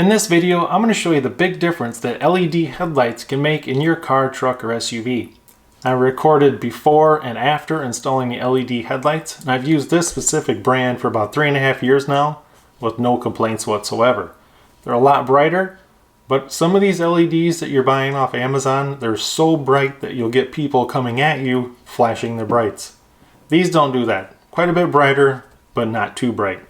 In this video, I'm going to show you the big difference that LED headlights can make in your car, truck, or SUV. I recorded before and after installing the LED headlights, and I've used this specific brand for about 3.5 years now with no complaints whatsoever. They're a lot brighter, but some of these LEDs that you're buying off Amazon, they're so bright that you'll get people coming at you flashing their brights. These don't do that. Quite a bit brighter, but not too bright.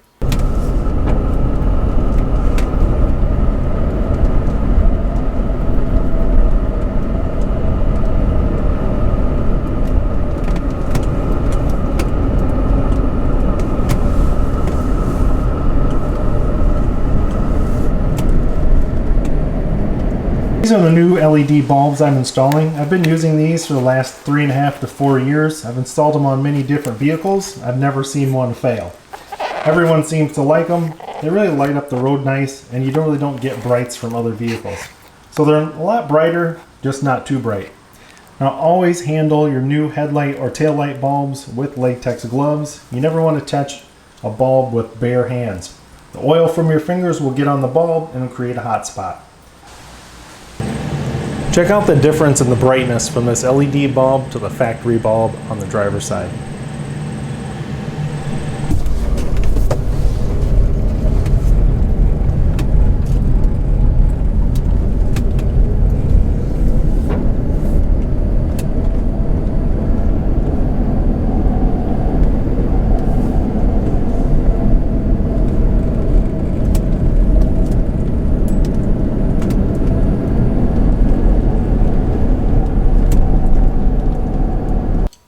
These are the new LED bulbs I'm installing. I've been using these for the last 3.5 to 4 years. I've installed them on many different vehicles. I've never seen one fail. Everyone seems to like them. They really light up the road nice, and you really don't get brights from other vehicles. So they're a lot brighter, just not too bright. Now always handle your new headlight or taillight bulbs with latex gloves. You never want to touch a bulb with bare hands. The oil from your fingers will get on the bulb and create a hot spot. Check out the difference in the brightness from this LED bulb to the factory bulb on the driver's side.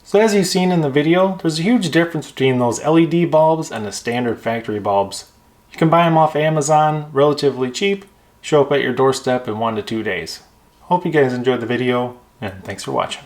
So as you've seen in the video, there's a huge difference between those LED bulbs and the standard factory bulbs. You can buy them off Amazon, relatively cheap, show up at your doorstep in 1 to 2 days. Hope you guys enjoyed the video, and thanks for watching.